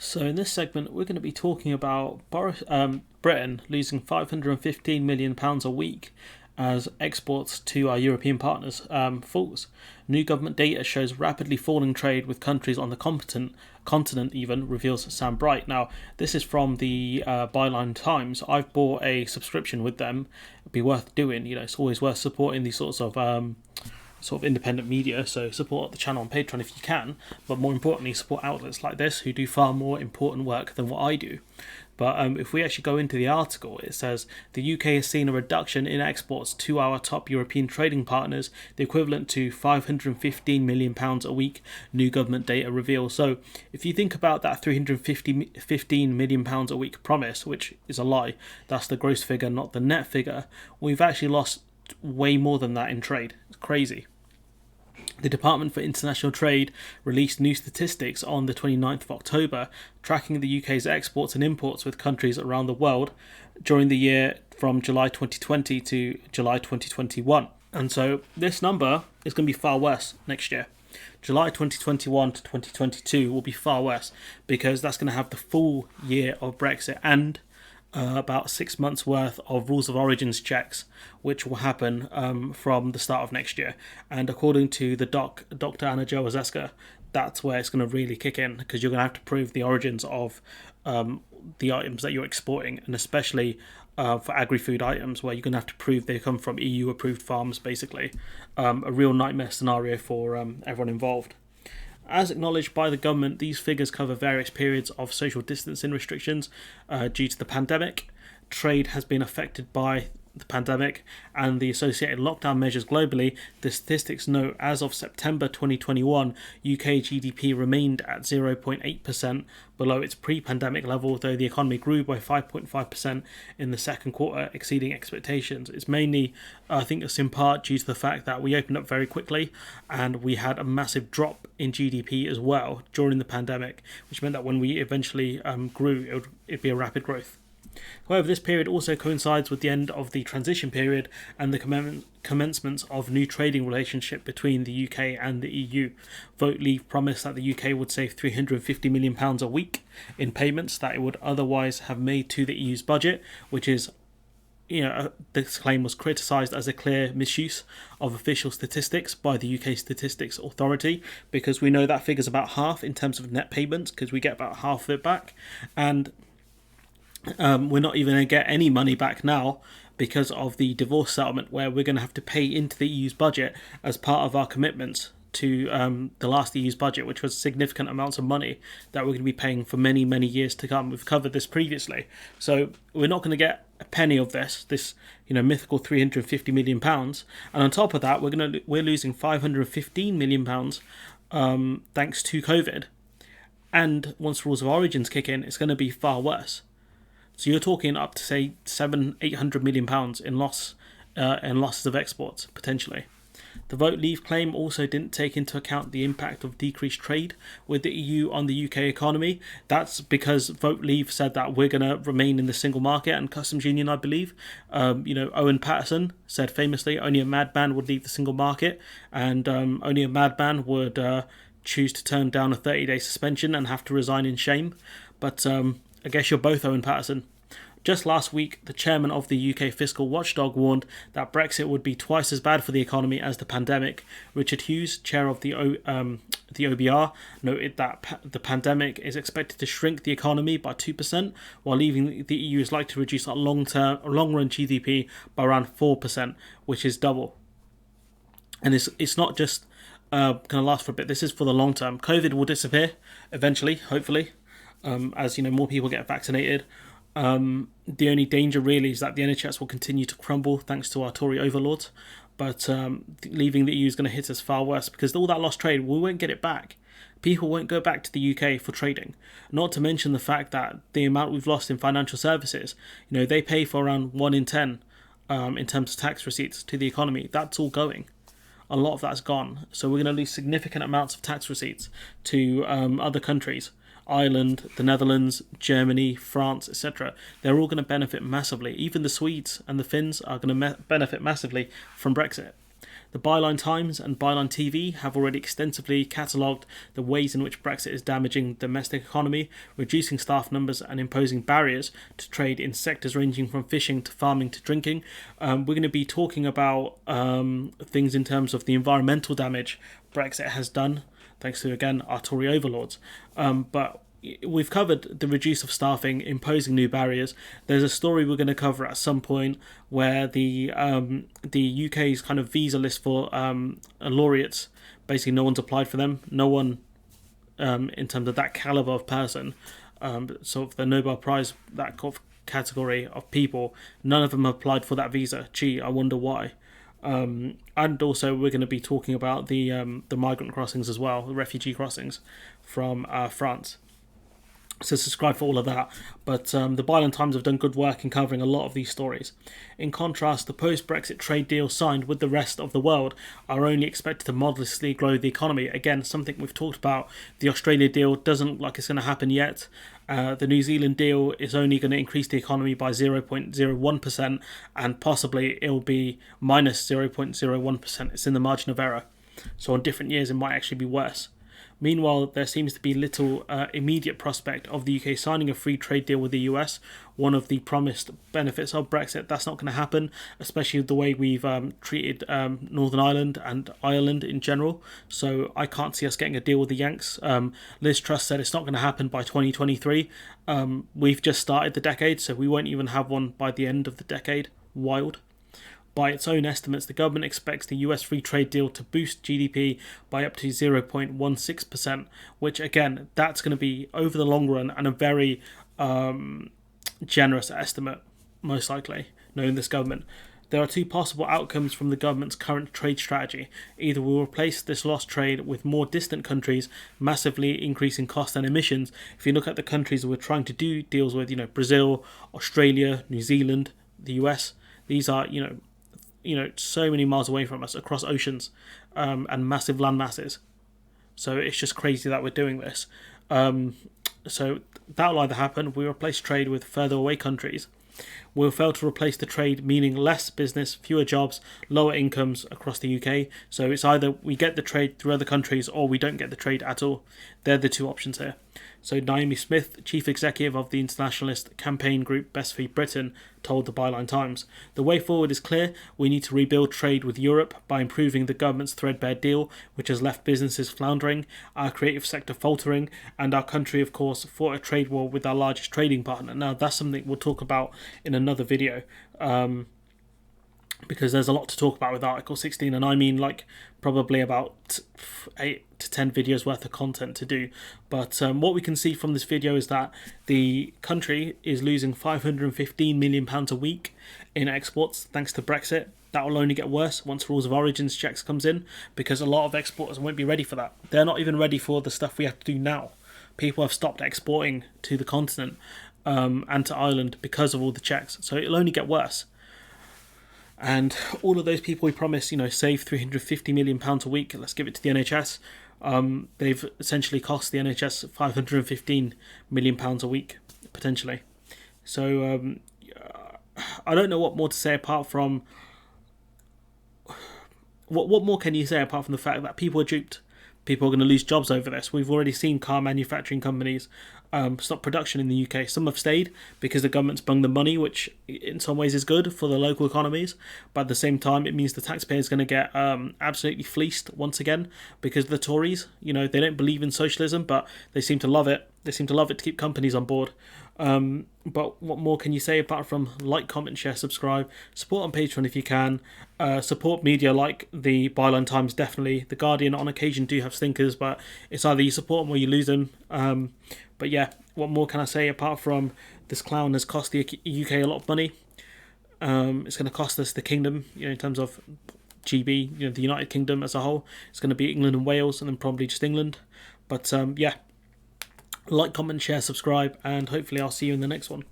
So in this segment, we're going to be talking about Britain losing £515 million a week as exports to our European partners falls. New government data shows rapidly falling trade with countries on the continent even, reveals Sam Bright. Now, this is from the Byline Times. I've bought a subscription with them. It'd be worth doing. It's always worth supporting these sorts of independent media, so support the channel on Patreon if you can, but more importantly support outlets like this who do far more important work than what I do. But if we actually go into the article, it says the UK has seen a reduction in exports to our top European trading partners, the equivalent to £515 million a week, new government data reveals. So if you think about that £315 million a week promise, which is a lie, that's the gross figure, not the net figure, we've actually lost way more than that in trade. It's crazy. The Department for International Trade released new statistics on the 29th of October, tracking the UK's exports and imports with countries around the world during the year from July 2020 to July 2021. And so this number is going to be far worse next year. July 2021 to 2022 will be far worse because that's going to have the full year of Brexit and about 6 months worth of rules of origins checks, which will happen from the start of next year. And according to the Dr. Anna Jowazeska, that's where it's going to really kick in, because you're going to have to prove the origins of the items that you're exporting, and especially for agri-food items, where you're going to have to prove they come from EU-approved farms, basically. A real nightmare scenario for everyone involved. As acknowledged by the government, these figures cover various periods of social distancing restrictions due to the pandemic. Trade has been affected by the pandemic and the associated lockdown measures globally. The statistics note as of September 2021, UK GDP remained at 0.8% below its pre-pandemic level, though the economy grew by 5.5% in the second quarter, exceeding expectations. It's mainly, I think it's in part due to the fact that we opened up very quickly and we had a massive drop in GDP as well during the pandemic, which meant that when we eventually grew, it'd be a rapid growth. However, this period also coincides with the end of the transition period and the commencement of new trading relationship between the UK and the EU. Vote Leave promised that the UK would save £350 million a week in payments that it would otherwise have made to the EU's budget, which is, this claim was criticised as a clear misuse of official statistics by the UK Statistics Authority, because we know that figure's about half in terms of net payments, because we get about half of it back, and we're not even going to get any money back now because of the divorce settlement, where we're going to have to pay into the EU's budget as part of our commitments to the last EU's budget, which was significant amounts of money that we're going to be paying for many, many years to come. We've covered this previously. So we're not going to get a penny of this mythical £350 million. And on top of that, we're losing £515 million thanks to COVID. And once rules of origins kick in, it's going to be far worse. So you're talking up to, say, £800 million in losses of exports, potentially. The Vote Leave claim also didn't take into account the impact of decreased trade with the EU on the UK economy. That's because Vote Leave said that we're going to remain in the single market and customs union, I believe. Owen Paterson said famously, only a madman would leave the single market, and only a madman would choose to turn down a 30-day suspension and have to resign in shame. But I guess you're both Owen Paterson. Just last week, the chairman of the UK Fiscal Watchdog warned that Brexit would be twice as bad for the economy as the pandemic. Richard Hughes, chair of the OBR, noted that the pandemic is expected to shrink the economy by 2%, while leaving the EU is likely to reduce our long-run GDP by around 4%, which is double. And it's not just going to last for a bit. This is for the long term. COVID will disappear eventually, hopefully. As more people get vaccinated. The only danger really is that the NHS will continue to crumble thanks to our Tory overlords, but leaving the EU is going to hit us far worse, because all that lost trade, we won't get it back. People won't go back to the UK for trading, not to mention the fact that the amount we've lost in financial services, they pay for around 1 in 10 in terms of tax receipts to the economy. That's all going. A lot of that's gone, so we're going to lose significant amounts of tax receipts to other countries. Ireland, the Netherlands, Germany, France, etc. They're all going to benefit massively. Even the Swedes and the Finns are going to benefit massively from Brexit. The Byline Times and Byline TV have already extensively catalogued the ways in which Brexit is damaging the domestic economy, reducing staff numbers and imposing barriers to trade in sectors ranging from fishing to farming to drinking. We're going to be talking about things in terms of the environmental damage Brexit has done, thanks to, again, our Tory overlords. But we've covered the reduce of staffing, imposing new barriers. There's a story we're going to cover at some point where the UK's kind of visa list for laureates, basically no one's applied for them. No one in terms of that caliber of person, sort of the Nobel Prize, that category of people, none of them applied for that visa. Gee, I wonder why. And also we're going to be talking about the migrant crossings as well, the refugee crossings from France. So subscribe for all of that. But the Byline Times have done good work in covering a lot of these stories. In contrast, the post-Brexit trade deals signed with the rest of the world are only expected to modestly grow the economy. Again, something we've talked about. The Australia deal doesn't look like it's going to happen yet. The New Zealand deal is only going to increase the economy by 0.01%, and possibly it'll be minus 0.01%. It's in the margin of error. So on different years, it might actually be worse. Meanwhile, there seems to be little immediate prospect of the UK signing a free trade deal with the US, one of the promised benefits of Brexit. That's not going to happen, especially with the way we've treated Northern Ireland and Ireland in general. So I can't see us getting a deal with the Yanks. Liz Truss said it's not going to happen by 2023. We've just started the decade, so we won't even have one by the end of the decade. Wild. By its own estimates, the government expects the US free trade deal to boost GDP by up to 0.16%, which, again, that's going to be over the long run and a very generous estimate, most likely, knowing this government. There are two possible outcomes from the government's current trade strategy. Either we'll replace this lost trade with more distant countries, massively increasing costs and emissions. If you look at the countries we're trying to do deals with, Brazil, Australia, New Zealand, the US, these are, so many miles away from us, across oceans, and massive land masses. So it's just crazy that we're doing this. So that'll either happen, we replace trade with further away countries. We'll fail to replace the trade, meaning less business, fewer jobs, lower incomes across the UK. So it's either we get the trade through other countries or we don't get the trade at all. They're the two options here. So Naomi Smith, chief executive of the internationalist campaign group Best Free Britain, told the Byline Times, "The way forward is clear. We need to rebuild trade with Europe by improving the government's threadbare deal, which has left businesses floundering, our creative sector faltering, and our country, of course, fought a trade war with our largest trading partner." Now, that's something we'll talk about in another video, because there's a lot to talk about with Article 16, and I mean probably about 8 to 10 videos worth of content to do. But what we can see from this video is that the country is losing £515 million a week in exports thanks to Brexit. That will only get worse once rules of origins checks comes in, because a lot of exporters won't be ready for that. They're not even ready for the stuff we have to do now. People have stopped exporting to the continent and to Ireland because of all the checks. So it'll only get worse. And all of those people we promised, save £350 million a week, let's give it to the NHS. They've essentially cost the NHS £515 million a week, potentially. So I don't know what more to say apart from... What more can you say apart from the fact that people are duped? People are going to lose jobs over this. We've already seen car manufacturing companies stop production in the UK. Some have stayed because the government's bung the money, which in some ways is good for the local economies, but at the same time it means the taxpayer is going to get absolutely fleeced once again, because the Tories, they don't believe in socialism, but they seem to love it. They seem to love it to keep companies on board. But what more can you say apart from like, comment, share, subscribe, support on Patreon if you can, support media like the Byline Times, definitely. The Guardian on occasion do have stinkers, but it's either you support them or you lose them. But yeah, what more can I say apart from this clown has cost the UK a lot of money. It's going to cost us the kingdom, in terms of GB, the United Kingdom as a whole. It's going to be England and Wales, and then probably just England. But yeah, like, comment, share, subscribe, and hopefully I'll see you in the next one.